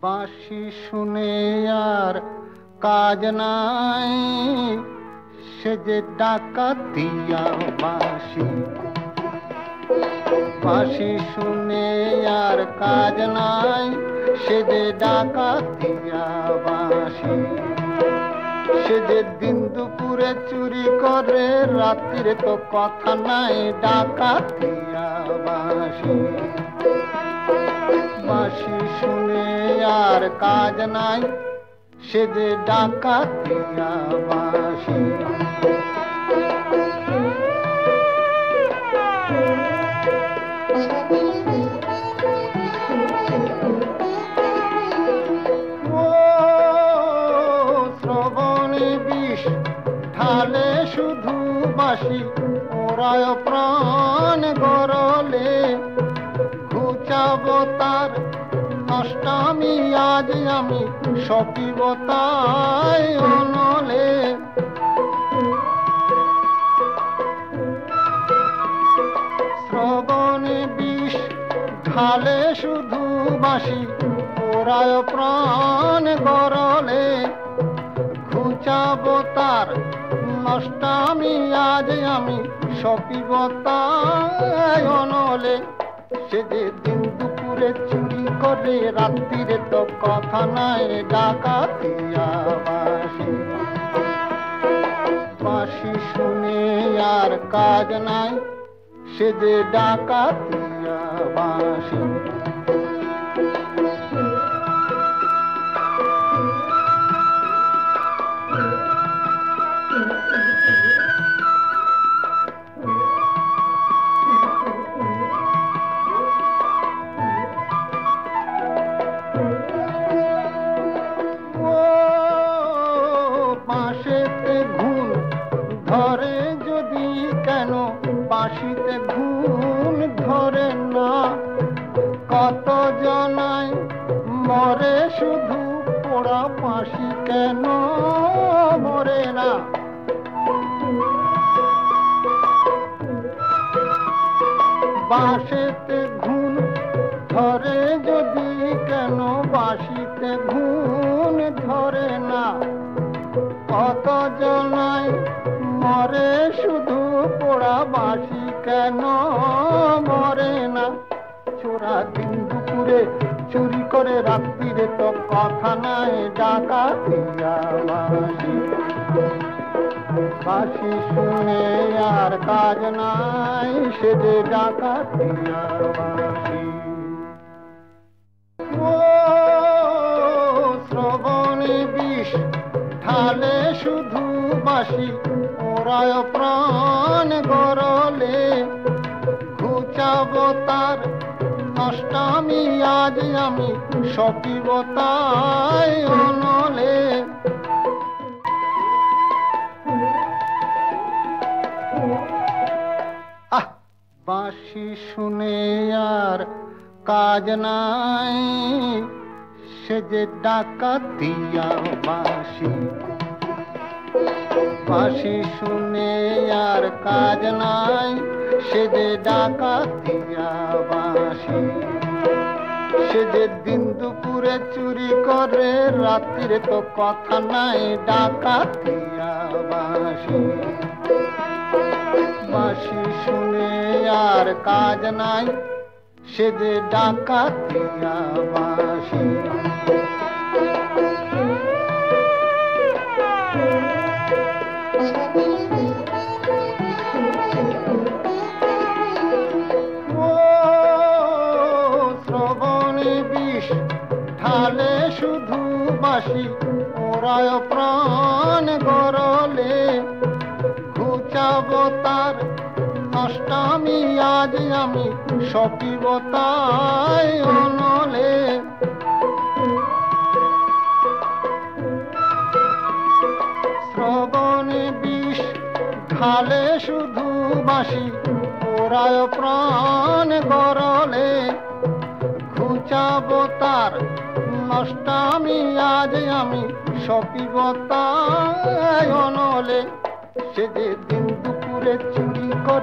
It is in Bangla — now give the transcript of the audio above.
বাঁশি শুনে আর কাজ নাই, সে যে ডাকাতিয়া বাঁশি। বাঁশি শুনে আর কাজ নাই, সে যে ডাকাতিয়া বাঁশি। সে যে দিন দুপুরে চুরি করে, রাত্রিরে তো কথা নাই, ডাকাতিয়া বাঁশি। বাঁশি শুনে আর কাজ নাই, সে যে ডাকাতিয়া বাঁশি। ও শ্রবণে বিষ ঢালে শুধু বাঁশি, ওরায় প্রাণ গরলে। ঘুচাব তার নষ্টামি আজ আমি, সপিব তাই অনলে। শ্রবণে বিষ ঢালে শুধু বাঁশি, ওরায় প্রাণ গরলে। ঘুচাব তার নষ্টামি আজ আমি, সপিব তাই অনলে। সে যে দিন দুপুরে চুরি করে, রাত্রিরে তো কথা নাই, ডাকাতিয়া বাঁশি। বাঁশি শুনে আর কাজ নাই, সে যে ডাকাতিয়া বাঁশি। বাঁশেতে ঘুণ ধরে যদি কেন, বাঁশিতে ঘুণ ধরে না। কত জনায় মরে শুধু, পোড়া বাঁশি কেন মরে না। বাঁশেতে ঘুণ ধরে যদি কেন, বাঁশিতে ঘুণ ধরে না। কত জনায় মরে শুধু, পোড়া বাঁশি কেন মরে না। চোরা দিন দুপুরে চুরি করে, রাত্রিরে তো কথা নাই, ডাকাতিয়া বাঁশি। বাঁশি শুনে আর কাজ নাই, সে যে ডাকাতিয়া বাঁশি। ও শ্রবণে বিষ ঢালে শুধু বাঁশি, ওরায় প্রাণ গরলে। ঘুচাব তার নষ্টামি আজ আমি, সপিব তাই অনলে। বাঁশি শুনে আর কাজ নাই, সে যে ডাকাতিয়া বাঁশি। বাঁশি শুনে আর কাজ নাই, সে যে ডাকাতিয়া বাঁশি। সে যে দিন দুপুরে চুরি করে, রাত্রিরে তো কথা নাই, ডাকাতিয়া বাঁশি। বাঁশি শুনে আর কাজ নাই, সে যে ডাকাতিয়া বাঁশি। ও শ্রবণে বিষ ঢালে শুধু বাঁশি, ওরায় প্রাণ গরলে। ঘুচাব তার নষ্টামি আজ আমি, সপিব তাই অনলে। শ্রবণে বিষ ঢালে শুধু বাঁশি, ওরায় প্রাণ গরলে। ঘুচাব তার নষ্টামি আজ আমি সপিব তাই অনলে, সে যে দিন দুপুরে চুরি করে